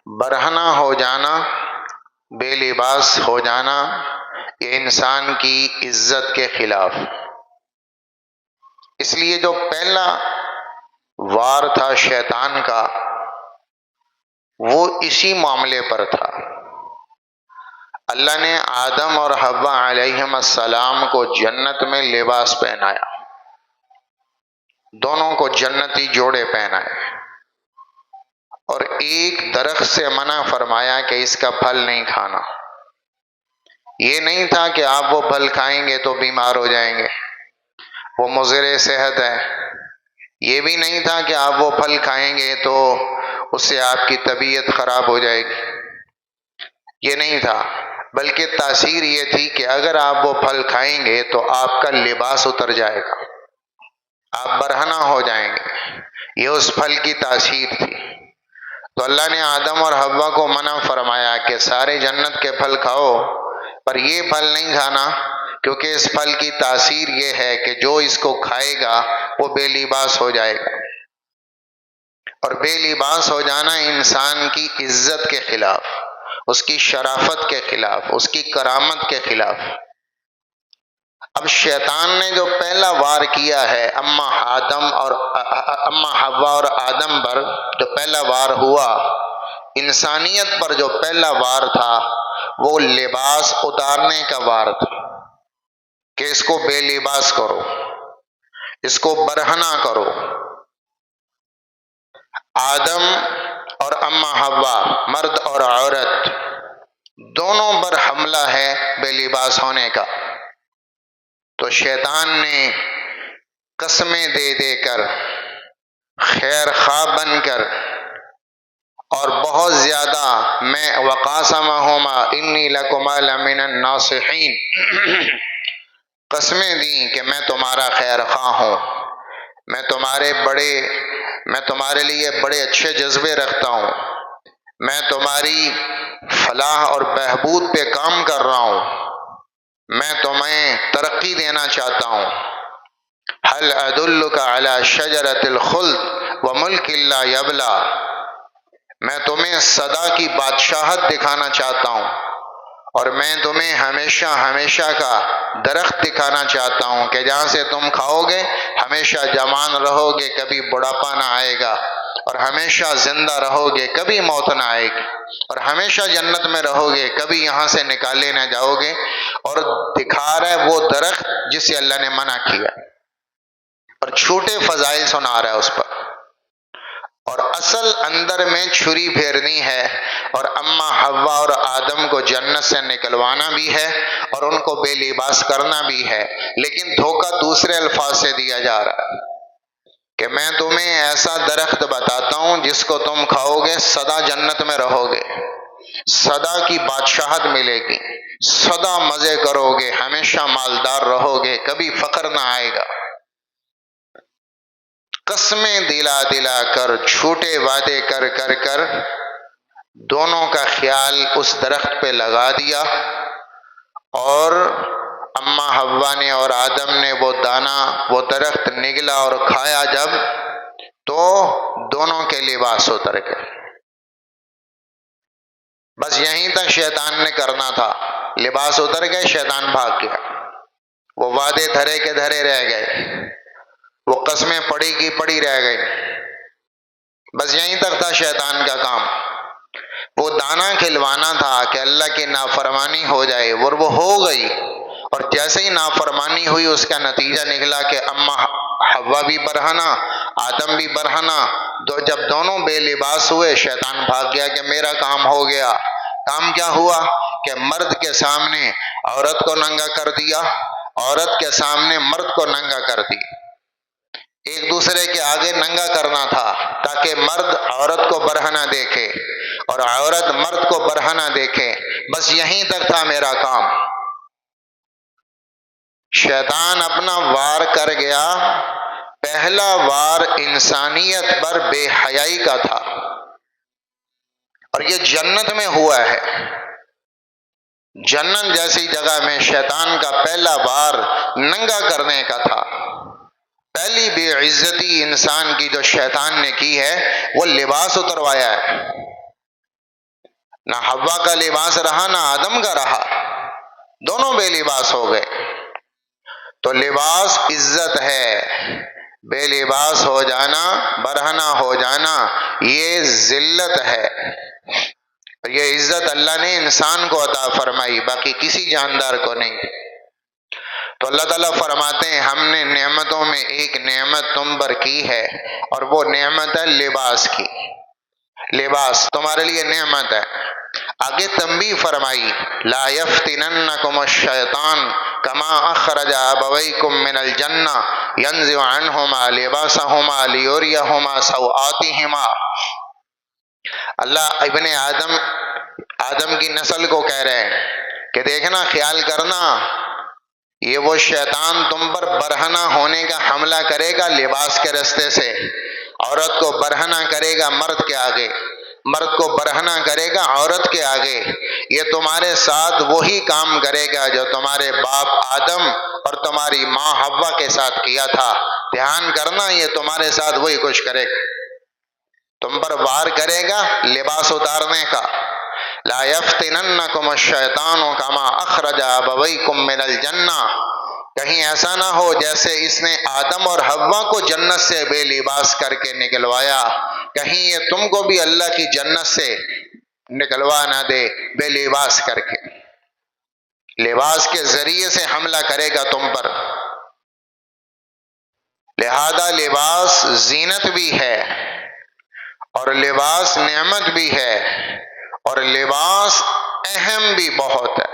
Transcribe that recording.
برہنہ ہو جانا، بے لباس ہو جانا، یہ انسان کی عزت کے خلاف۔ اس لیے جو پہلا وار تھا شیطان کا وہ اسی معاملے پر تھا۔ اللہ نے آدم اور حوا علیہم السلام کو جنت میں لباس پہنایا، دونوں کو جنتی جوڑے پہنائے، اور ایک درخت سے منع فرمایا کہ اس کا پھل نہیں کھانا۔ یہ نہیں تھا کہ آپ وہ پھل کھائیں گے تو بیمار ہو جائیں گے، وہ مضر صحت ہے۔ یہ بھی نہیں تھا کہ آپ وہ پھل کھائیں گے تو اس سے آپ کی طبیعت خراب ہو جائے گی، یہ نہیں تھا، بلکہ تاثیر یہ تھی کہ اگر آپ وہ پھل کھائیں گے تو آپ کا لباس اتر جائے گا، آپ برہنہ ہو جائیں گے، یہ اس پھل کی تاثیر تھی۔ تو اللہ نے آدم اور حوا کو منع فرمایا کہ سارے جنت کے پھل کھاؤ پر یہ پھل نہیں کھانا، کیونکہ اس پھل کی تاثیر یہ ہے کہ جو اس کو کھائے گا وہ بے لباس ہو جائے گا، اور بے لباس ہو جانا انسان کی عزت کے خلاف، اس کی شرافت کے خلاف، اس کی کرامت کے خلاف۔ اب شیطان نے جو پہلا وار کیا ہے اما حوا اور آدم پر، جو پہلا وار ہوا انسانیت پر، جو پہلا وار تھا وہ لباس اتارنے کا وار تھا، کہ اس کو بے لباس کرو، اس کو برہنہ کرو۔ آدم اور اما حوا، مرد اور عورت دونوں پر حملہ ہے بے لباس ہونے کا۔ تو شیطان نے قسمیں دے دے کر، خیر خواہ بن کر، اور بہت زیادہ میں وقاسمہما انی لکما لمن الناصحین، قسمیں دیں کہ میں تمہارا خیر خواہ ہوں، میں تمہارے لیے بڑے اچھے جذبے رکھتا ہوں، میں تمہاری فلاح اور بہبود پہ کام کر رہا ہوں، میں تمہیں ترقی دینا چاہتا ہوں۔ هل ادلک علی شجرۃ الخلد وملک لا یبلی، میں تمہیں سدا کی بادشاہت دکھانا چاہتا ہوں، اور میں تمہیں ہمیشہ ہمیشہ کا درخت دکھانا چاہتا ہوں کہ جہاں سے تم کھاؤ گے ہمیشہ جوان رہو گے، کبھی بڑھاپا نہ آئے گا، اور ہمیشہ زندہ رہو گے، کبھی موت نہ آئے گی، اور ہمیشہ جنت میں رہو گے، کبھی یہاں سے نکالے نہ جاؤ گے۔ اور دکھا رہا ہے وہ درخت جسے اللہ نے منع کیا، اور چھوٹے فضائل سنا رہا ہے اس پر، اور اصل اندر میں چھری پھیرنی ہے، اور اما حوا اور آدم کو جنت سے نکلوانا بھی ہے اور ان کو بے لباس کرنا بھی ہے، لیکن دھوکہ دوسرے الفاظ سے دیا جا رہا ہے کہ میں تمہیں ایسا درخت بتاتا ہوں جس کو تم کھاؤ گے سدا جنت میں رہو گے، سدا کی بادشاہت ملے گی، سدا مزے کرو گے، ہمیشہ مالدار رہو گے، کبھی فقر نہ آئے گا۔ قسمیں دلا دلا کر، جھوٹے وعدے کر کر کر دونوں کا خیال اس درخت پہ لگا دیا، اور اما حوا نے اور آدم نے وہ دانا، وہ درخت نگلا اور کھایا جب، تو دونوں کے لباس اتر گئے۔ بس یہیں تک شیطان نے کرنا تھا، لباس اتر گئے، شیطان بھاگ گیا، وہ وعدے دھرے کے دھرے رہ گئے، وہ قسمیں پڑی کی پڑی رہ گئی۔ بس یہیں تک تھا شیطان کا کام، وہ دانا کھلوانا تھا کہ اللہ کی نافرمانی ہو جائے، اور وہ ہو گئی، اور جیسے ہی نافرمانی ہوئی اس کا نتیجہ نکلا کہ اما حوا بھی برہنہ، آدم بھی برہنہ، جب دونوں بے لباس ہوئے شیطان بھاگ گیا کہ میرا کام ہو گیا۔ کام کیا ہوا کہ مرد کے سامنے عورت کو ننگا کر دیا، عورت کے سامنے مرد کو ننگا کر دی، ایک دوسرے کے آگے ننگا کرنا تھا تاکہ مرد عورت کو برہنہ دیکھے اور عورت مرد کو برہنہ دیکھے۔ بس یہیں تک تھا میرا کام۔ شیطان اپنا وار کر گیا، پہلا وار انسانیت پر بے حیائی کا تھا، اور یہ جنت میں ہوا ہے۔ جنت جیسی جگہ میں شیطان کا پہلا وار ننگا کرنے کا تھا۔ پہلی بے عزتی انسان کی جو شیطان نے کی ہے وہ لباس اتروایا ہے۔ نہ حوا کا لباس رہا نہ آدم کا رہا، دونوں بے لباس ہو گئے۔ تو لباس عزت ہے، بے لباس ہو جانا، برہنہ ہو جانا، یہ ذلت ہے۔ یہ عزت اللہ نے انسان کو عطا فرمائی، باقی کسی جاندار کو نہیں۔ تو اللہ تعالیٰ فرماتے ہیں ہم نے نعمتوں میں ایک نعمت تم پر کی ہے، اور وہ نعمت ہے لباس کی۔ لباس تمہارے لیے نعمت ہے۔ آگے تنبیہ فرمائی، لا یفتننکم الشیطان کما اخرج ابویکم من الجنہ ینزع عنہما لباسہما لیریہما سوآتہما۔ اللہ ابن آدم کی نسل کو کہہ رہے ہیں کہ دیکھنا، خیال کرنا، یہ وہ شیطان تم پر برہنہ ہونے کا حملہ کرے گا لباس کے رستے سے۔ عورت کو برہنہ کرے گا مرد کے آگے، مرد کو برہنہ کرے گا عورت کے آگے۔ یہ تمہارے ساتھ وہی کام کرے گا جو تمہارے باپ آدم اور تمہاری ماں حوا کے ساتھ کیا تھا۔ دھیان کرنا، یہ تمہارے ساتھ وہی کچھ کرے گا، تم پر وار کرے گا لباس اتارنے کا۔ لا یفتننکم الشیطان کما اخرج ابویکم من الجنہ، کہیں ایسا نہ ہو جیسے اس نے آدم اور حوا کو جنت سے بے لباس کر کے نکلوایا، کہیں یہ تم کو بھی اللہ کی جنت سے نکلوا نہ دے بے لباس کر کے۔ لباس کے ذریعے سے حملہ کرے گا تم پر۔ لہذا لباس زینت بھی ہے، اور لباس نعمت بھی ہے، اور لباس اہم بھی بہت ہے۔